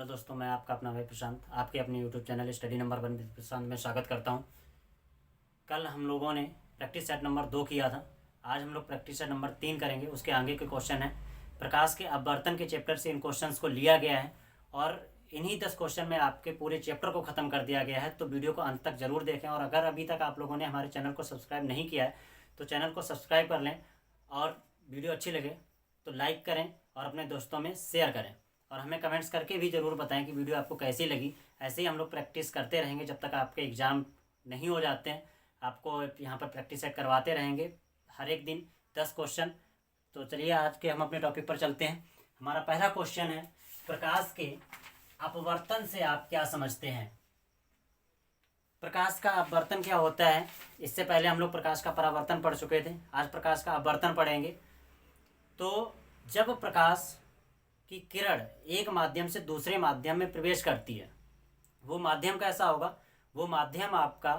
Hello दोस्तों, मैं आपका अपना भाई प्रशांत आपके अपने YouTube channel study number 1 with Prashant में स्वागत करता हूं। कल हम लोगों ने प्रैक्टिस सेट नंबर 2 किया था। आज हम लोग प्रैक्टिस सेट नंबर 3 करेंगे। उसके आगे के क्वेश्चन है प्रकाश के अपवर्तन के चैप्टर से इन क्वेश्चंस को लिया गया है और इन्हीं 10 क्वेश्चन में आपके पूरे चैप्टर को ख़त्म कर दिया गया है। तो वीडियो को अंत तक ज़रूर देखें और अगर अभी तक आप लोगों ने हमारे चैनल को सब्सक्राइब नहीं किया है तो चैनल को सब्सक्राइब कर लें और वीडियो अच्छी लगे तो लाइक करें और अपने दोस्तों में शेयर करें और हमें कमेंट्स करके भी ज़रूर बताएं कि वीडियो आपको कैसी लगी। ऐसे ही हम लोग प्रैक्टिस करते रहेंगे जब तक आपके एग्ज़ाम नहीं हो जाते हैं। आपको यहाँ पर प्रैक्टिस सेट करवाते रहेंगे हर एक दिन 10 क्वेश्चन। तो चलिए आज के हम अपने टॉपिक पर चलते हैं। हमारा पहला क्वेश्चन है प्रकाश के अपवर्तन से आप क्या समझते हैं। प्रकाश का अपवर्तन क्या होता है। इससे पहले हम लोग प्रकाश का परावर्तन पढ़ चुके थे। आज प्रकाश का अपवर्तन पढ़ेंगे। तो जब प्रकाश की किरण एक माध्यम से दूसरे माध्यम में प्रवेश करती है, वो माध्यम कैसा होगा। वो माध्यम आपका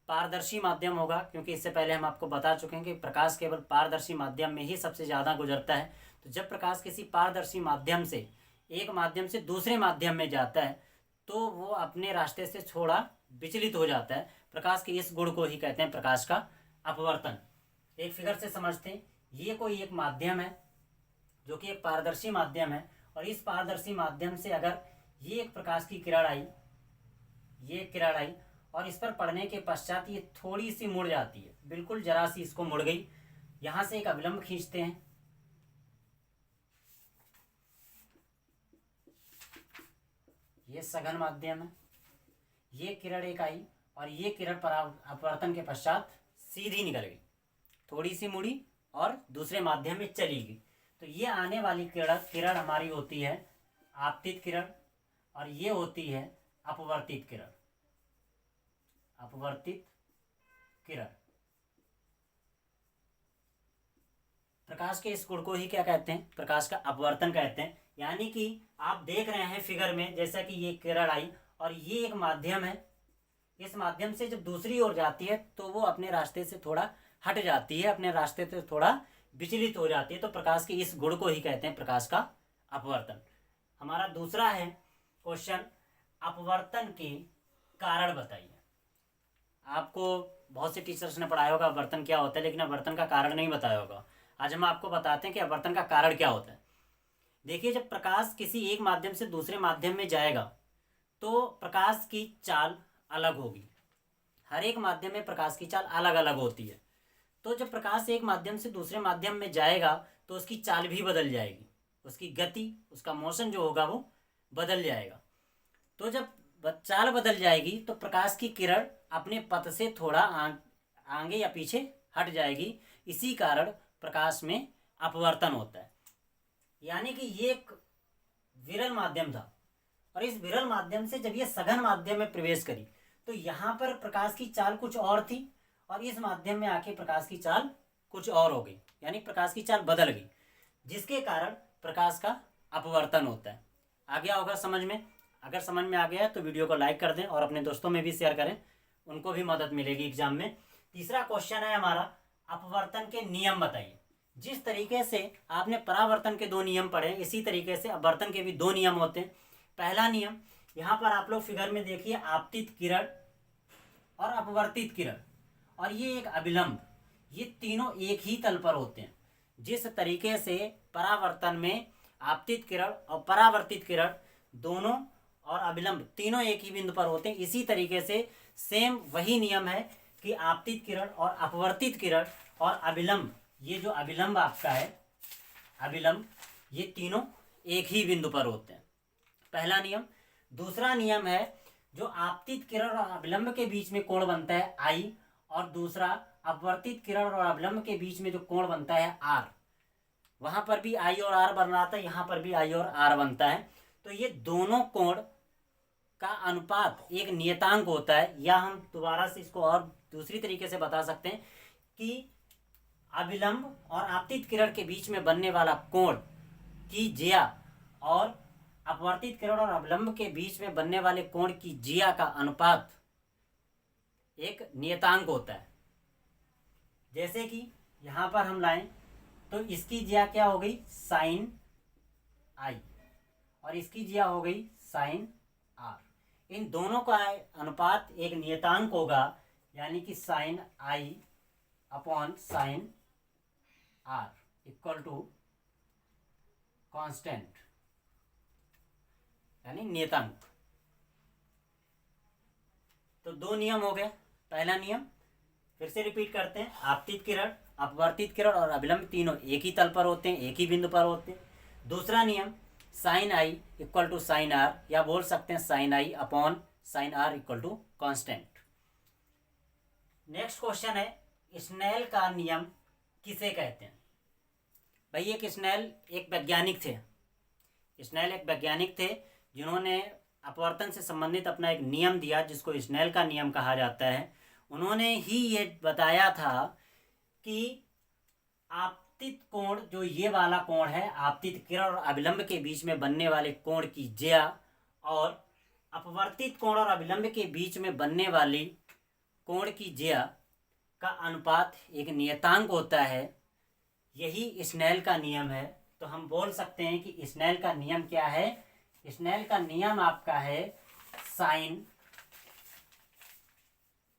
पारदर्शी माध्यम होगा, क्योंकि इससे पहले हम आपको बता चुके हैं कि प्रकाश केवल पारदर्शी माध्यम में ही सबसे ज़्यादा गुजरता है। तो जब प्रकाश किसी पारदर्शी माध्यम से एक माध्यम से दूसरे माध्यम में जाता है तो वो अपने रास्ते से थोड़ा विचलित हो जाता है। प्रकाश के इस गुण को ही कहते हैं प्रकाश का अपवर्तन। एक फिगर से समझते हैं। ये कोई एक माध्यम है जो कि एक पारदर्शी माध्यम है और इस पारदर्शी माध्यम से अगर ये एक प्रकाश की किरण आई, ये किरण आई और इस पर पड़ने के पश्चात ये थोड़ी सी मुड़ जाती है, बिल्कुल जरा सी इसको मुड़ गई। यहाँ से एक अभिलंब खींचते हैं। ये सघन माध्यम है। ये किरण एक आई और ये किरण अपवर्तन के पश्चात सीधी निकल गई, थोड़ी सी मुड़ी और दूसरे माध्यम में चली गई। तो ये आने वाली किरण हमारी होती है आपतित किरण और ये होती है अपवर्तित किरण। अपवर्तित किरण प्रकाश के इस गुण को ही क्या कहते हैं, प्रकाश का अपवर्तन कहते हैं। यानी कि आप देख रहे हैं फिगर में, जैसा कि ये किरण आई और ये एक माध्यम है। इस माध्यम से जब दूसरी ओर जाती है तो वो अपने रास्ते से थोड़ा हट जाती है, अपने रास्ते से थोड़ा विचलित हो जाती है। तो प्रकाश के इस गुण को ही कहते हैं प्रकाश का अपवर्तन। हमारा दूसरा है क्वेश्चन, अपवर्तन के कारण बताइए। आपको बहुत से टीचर्स ने पढ़ाया होगा अपवर्तन क्या होता है, लेकिन अपवर्तन का कारण नहीं बताया होगा। आज हम आपको बताते हैं कि अपवर्तन का कारण क्या होता है। देखिए, जब प्रकाश किसी एक माध्यम से दूसरे माध्यम में जाएगा तो प्रकाश की चाल अलग होगी। हर एक माध्यम में प्रकाश की चाल अलग अलग होती है। तो जब प्रकाश एक माध्यम से दूसरे माध्यम में जाएगा तो उसकी चाल भी बदल जाएगी, उसकी गति, उसका मोशन जो होगा वो बदल जाएगा। तो जब चाल बदल जाएगी तो प्रकाश की किरण अपने पथ से थोड़ा आगे या पीछे हट जाएगी। इसी कारण प्रकाश में अपवर्तन होता है। यानी कि ये एक विरल माध्यम था और इस विरल माध्यम से जब ये सघन माध्यम में प्रवेश करी तो यहाँ पर प्रकाश की चाल कुछ और थी और इस माध्यम में आके प्रकाश की चाल कुछ और हो गई, यानी प्रकाश की चाल बदल गई, जिसके कारण प्रकाश का अपवर्तन होता है। आ गया होगा समझ में। अगर समझ में आ गया है तो वीडियो को लाइक कर दें और अपने दोस्तों में भी शेयर करें, उनको भी मदद मिलेगी एग्जाम में। तीसरा क्वेश्चन है हमारा, अपवर्तन के नियम बताइए। जिस तरीके से आपने परावर्तन के 2 नियम पढ़े, इसी तरीके से अपवर्तन के भी 2 नियम होते हैं। पहला नियम, यहाँ पर आप लोग फिगर में देखिए, आपतित किरण और अपवर्तित किरण और ये एक अभिलंब, ये तीनों एक ही तल पर होते हैं। जिस तरीके से परावर्तन में आपतित किरण और परावर्तित किरण दोनों और अभिलंब तीनों एक ही बिंदु पर होते हैं, इसी तरीके से सेम वही नियम है कि आपतित किरण और अपवर्तित किरण और अभिलंब, ये जो अभिलंब आपका है अभिलंब, ये तीनों एक ही बिंदु पर होते हैं। पहला नियम। दूसरा नियम है, जो आपतित किरण और अभिलंब के बीच में कोण बनता है आई, और दूसरा अपवर्तित किरण और अभिलंब के बीच में जो कोण बनता है आर। वहां पर भी आई और आर बन रहा था, यहाँ पर भी आई और आर बनता है। तो ये दोनों कोण का अनुपात एक नियतांक होता है, या हम दोबारा से इसको और दूसरी तरीके से बता सकते हैं कि अभिलंब और आपतित किरण के बीच में बनने वाला कोण की जिया और अपवर्तित किरण और अभिलंब के बीच में बनने वाले कोण की जिया का अनुपात एक नियतांक होता है। जैसे कि यहाँ पर हम लाएं तो इसकी जिया क्या हो गई, साइन आई, और इसकी जिया हो गई साइन आर। इन दोनों का अनुपात एक नियतांक होगा, यानी कि sine i upon sine r equal to constant, यानी नियतांक। तो दो नियम हो गए। पहला नियम फिर से रिपीट करते हैं, आपतित किरण, अपवर्तित किरण और अभिलंब तीनों एक ही तल पर होते हैं, एक ही बिंदु पर होते हैं। दूसरा नियम sine i equal to sine r, या बोल सकते हैं sine i upon sine r equal to constant. Next question है, स्नेल का नियम किसे कहते हैं? भाई एक स्नेल एक वैज्ञानिक थे। स्नेल एक वैज्ञानिक थे जिन्होंने अपवर्तन से संबंधित अपना एक नियम दिया जिसको स्नेल का नियम कहा जाता है। उन्होंने ही ये बताया था कि आपतित कोण, जो ये वाला कोण है, आपतित किरण और अभिलंब के बीच में बनने वाले कोण की ज्या और अपवर्तित कोण और अभिलंब के बीच में बनने वाली कोण की ज्या का अनुपात एक नियतांक होता है। यही स्नेल का नियम है। तो हम बोल सकते हैं कि स्नेल का नियम क्या है? स्नेल का नियम आपका है sine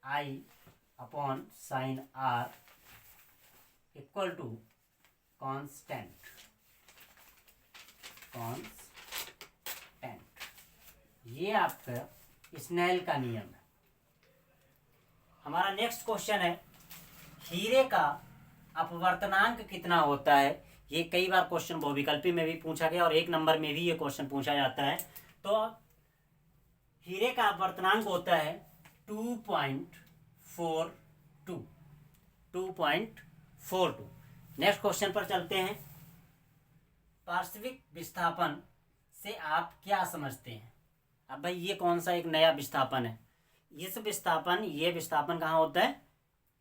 i upon sine r equal to constant. ये आपका स्नेल का नियम है। हमारा नेक्स्ट क्वेश्चन है, हीरे का अपवर्तनांक कितना होता है? ये कई बार क्वेश्चन बहुविकल्पी में भी पूछा गया और एक नंबर में भी ये क्वेश्चन पूछा जाता है। तो हीरे का अपवर्तनांक होता है 2.42। नेक्स्ट क्वेश्चन पर चलते हैं। पार्श्विक विस्थापन से आप क्या समझते हैं? अब भाई ये कौन सा एक नया विस्थापन है? ये विस्थापन कहाँ होता है?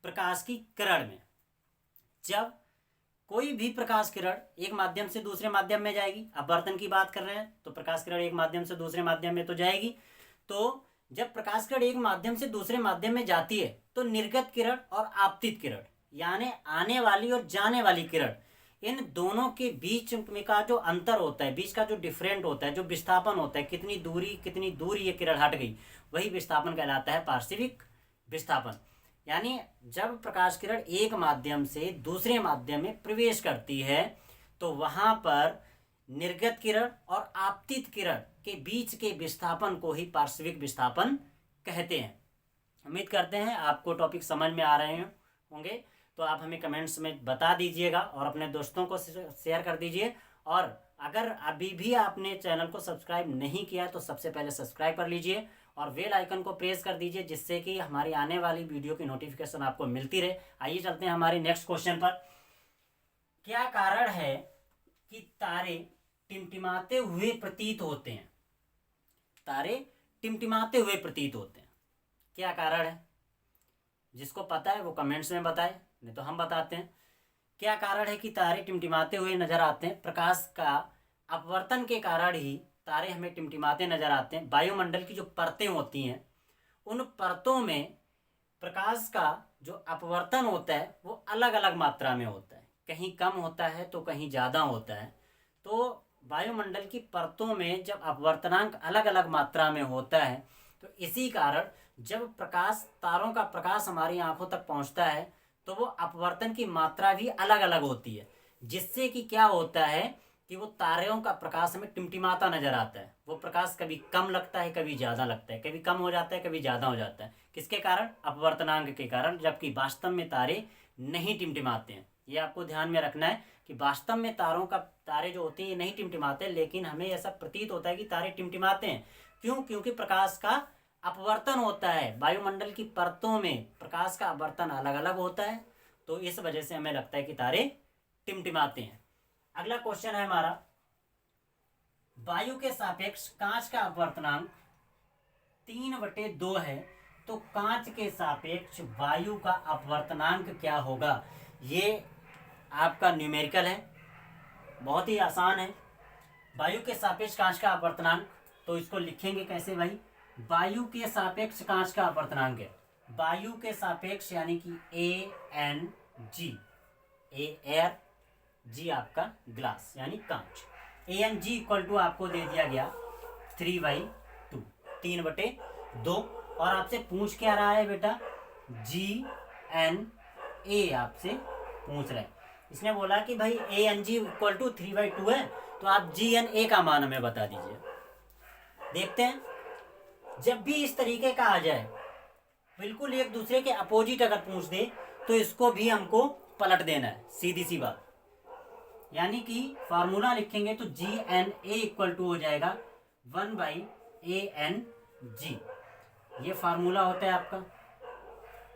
प्रकाश की किरण में। जब कोई भी प्रकाश किरण एक माध्यम से दूसरे माध्यम में जाएगी, अपवर्तन की बात कर रहे हैं तो प्रकाश किरण एक माध्यम से दूसरे माध्यम में तो जाएगी। तो जब प्रकाश किरण एक माध्यम से दूसरे माध्यम में जाती है तो निर्गत किरण और आपतित किरण, यानी आने वाली और जाने वाली किरण, इन दोनों के बीच में का जो अंतर होता है, बीच का जो डिफरेंट होता है, जो विस्थापन होता है, कितनी दूर ये किरण हट गई, वही विस्थापन कहलाता है पार्श्विक विस्थापन। यानी जब प्रकाश किरण एक माध्यम से दूसरे माध्यम में प्रवेश करती है तो वहां पर निर्गत किरण और आपतित किरण के बीच के विस्थापन को ही पार्श्विक विस्थापन कहते हैं। उम्मीद करते हैं आपको टॉपिक समझ में आ रहे होंगे। तो आप हमें कमेंट्स में बता दीजिएगा और अपने दोस्तों को शेयर कर दीजिए। और अगर अभी भी आपने चैनल को सब्सक्राइब नहीं किया तो सबसे पहले सब्सक्राइब कर लीजिए और बेल आइकन को प्रेस कर दीजिए, जिससे कि हमारी आने वाली वीडियो की नोटिफिकेशन आपको मिलती रहे। आइए चलते हैं हमारे नेक्स्ट क्वेश्चन पर। क्या कारण है कि तारे टिमटिमाते हुए प्रतीत होते हैं? तारे टिमटिमाते हुए प्रतीत होते हैं, क्या कारण है? जिसको पता है वो कमेंट्स में बताए, नहीं तो हम बताते हैं। क्या कारण है कि तारे टिमटिमाते हुए नजर आते हैं? प्रकाश का अपवर्तन के कारण ही तारे हमें टिमटिमाते नजर आते हैं। वायुमंडल की जो परतें होती हैं, उन परतों में प्रकाश का जो अपवर्तन होता है वो अलग अलग मात्रा में होता है, कहीं कम होता है तो कहीं ज़्यादा होता है। तो वायुमंडल की परतों में जब अपवर्तनांक अलग अलग मात्रा में होता है तो इसी कारण जब तारों का प्रकाश हमारी आंखों तक पहुंचता है तो वो अपवर्तन की मात्रा भी अलग अलग होती है, जिससे कि क्या होता है कि वो तारों का प्रकाश हमें टिमटिमाता नजर आता है। वो प्रकाश कभी कम लगता है, कभी ज़्यादा लगता है, कभी कम हो जाता है, कभी ज़्यादा हो जाता है। किसके कारण? अपवर्तनांक के कारण। जबकि वास्तव में तारे नहीं टिमटिमाते हैं। ये आपको ध्यान में रखना है कि वास्तव में तारे जो होते हैं ये नहीं टिमटिमाते, लेकिन हमें ऐसा प्रतीत होता है कि तारे टिमटिमाते हैं। क्यों? क्योंकि प्रकाश का अपवर्तन होता है। वायुमंडल की परतों में प्रकाश का अपवर्तन अलग अलग होता है, तो इस वजह से हमें लगता है कि तारे टिमटिमाते हैं। अगला क्वेश्चन है हमारा, वायु के सापेक्ष कांच का अपवर्तनांक 3/2 है, तो कांच के सापेक्ष वायु का अपवर्तनांक क्या होगा? ये आपका न्यूमेरिकल है, बहुत ही आसान है। वायु के सापेक्ष कांच का अपवर्तनांक, तो इसको लिखेंगे कैसे भाई? वायु के सापेक्ष कांच का अपवर्तनांक है, वायु के सापेक्ष यानी कि ANG, एयर, जी आपका ग्लास यानी कांच। ANG इक्वल टू आपको दे दिया गया 3/2, 3/2। और आपसे पूछ क्या रहा है बेटा, GNA आपसे पूछ रहा है। इसने बोला कि भाई ANG इक्वल टू 3/2 है, तो आप GNA का मान हमें बता दीजिए। देखते हैं, जब भी इस तरीके का आ जाए, बिल्कुल एक दूसरे के अपोजिट अगर पूछ दे, तो इसको भी हमको पलट देना है, सीधी सी बात। यानी कि फार्मूला लिखेंगे तो GNA इक्वल टू हो जाएगा 1/ANG। ये फार्मूला होता है आपका,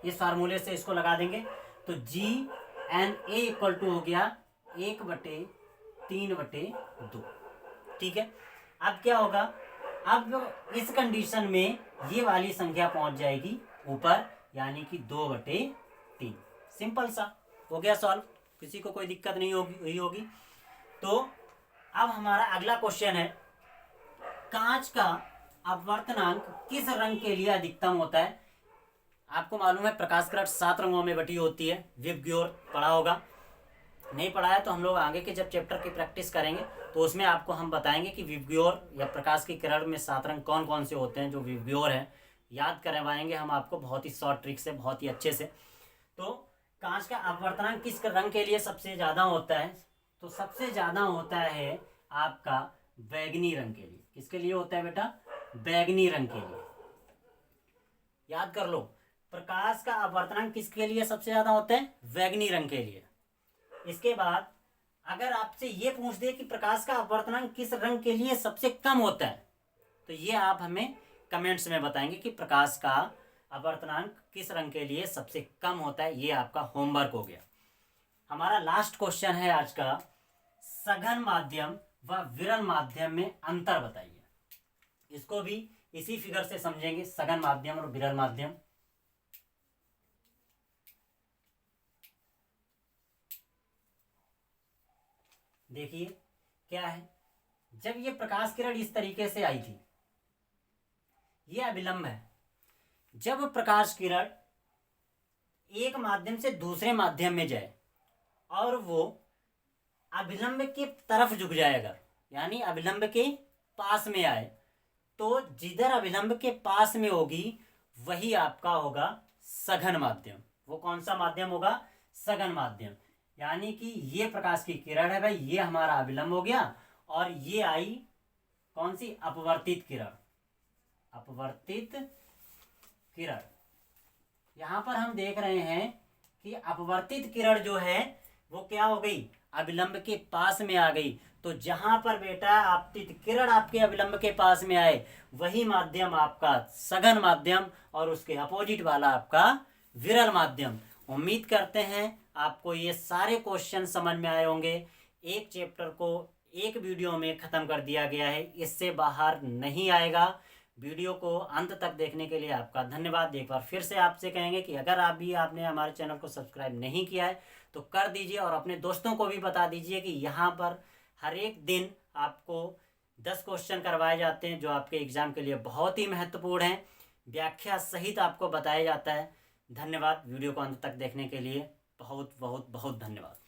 इस फार्मूले से इसको लगा देंगे तो GNA इक्वल टू हो गया 1/3/2। ठीक है, अब क्या होगा, अब इस कंडीशन में ये वाली संख्या पहुंच जाएगी ऊपर, यानी कि 2/3। सिंपल सा हो गया सॉल्व, किसी को कोई दिक्कत नहीं होगी। तो अब हमारा अगला क्वेश्चन है, कांच का अपवर्तनांक किस रंग के लिए अधिकतम होता है। आपको मालूम है प्रकाश किरण 7 रंगों में बटी होती है, विबग्योर पढ़ा होगा, नहीं पढ़ा है तो हम लोग आगे के जब चैप्टर की प्रैक्टिस करेंगे तो उसमें आपको हम बताएंगे कि विबग्योर या प्रकाश की किरण में 7 रंग कौन कौन से होते हैं जो विबग्योर हैं, याद करवाएंगे हम आपको बहुत ही शॉर्ट ट्रिक से, बहुत ही अच्छे से। तो कांच का अपवर्तनांक किस रंग के लिए सबसे ज़्यादा होता है, तो सबसे ज़्यादा होता है आपका बैगनी रंग के लिए। किसके लिए होता है बेटा, बैगनी रंग के लिए। याद कर लो, प्रकाश का अपवर्तनांक किसके लिए सबसे ज़्यादा होता है, बैगनी रंग के लिए। इसके बाद अगर आपसे ये पूछ दे कि प्रकाश का अपवर्तनांक किस रंग के लिए सबसे कम होता है, तो ये आप हमें कमेंट्स में बताएंगे कि प्रकाश का अपवर्तनांक किस रंग के लिए सबसे कम होता है। ये आपका होमवर्क हो गया। हमारा लास्ट क्वेश्चन है आज का, सघन माध्यम व विरल माध्यम में अंतर बताइए। इसको भी इसी फिगर से समझेंगे, सघन माध्यम और विरल माध्यम। देखिए क्या है, जब ये प्रकाश किरण इस तरीके से आई थी, ये अभिलंब है। जब प्रकाश किरण एक माध्यम से दूसरे माध्यम में जाए और वो अभिलंब के तरफ झुक जाएगा, यानी अभिलंब के पास में आए, तो जिधर अभिलंब के पास में होगी वही आपका होगा सघन माध्यम। वो कौन सा माध्यम होगा, सघन माध्यम। यानी कि ये प्रकाश की किरण है भाई, ये हमारा अभिलंब हो गया, और ये आई कौन सी, अपवर्तित किरण। अपवर्तित किरण, यहां पर हम देख रहे हैं कि अपवर्तित किरण जो है वो क्या हो गई, अभिलंब के पास में आ गई। तो जहां पर बेटा आपतित किरण आपके अभिलंब के पास में आए, वही माध्यम आपका सघन माध्यम, और उसके अपोजिट वाला आपका विरल माध्यम। उम्मीद करते हैं आपको ये सारे क्वेश्चन समझ में आए होंगे। एक चैप्टर को एक वीडियो में ख़त्म कर दिया गया है, इससे बाहर नहीं आएगा। वीडियो को अंत तक देखने के लिए आपका धन्यवाद। एक बार फिर से आपसे कहेंगे कि अगर आपने हमारे चैनल को सब्सक्राइब नहीं किया है तो कर दीजिए, और अपने दोस्तों को भी बता दीजिए कि यहाँ पर हर एक दिन आपको 10 क्वेश्चन करवाए जाते हैं जो आपके एग्ज़ाम के लिए बहुत ही महत्वपूर्ण हैं। व्याख्या सहित आपको बताया जाता है। धन्यवाद, वीडियो को अंत तक देखने के लिए बहुत बहुत बहुत धन्यवाद।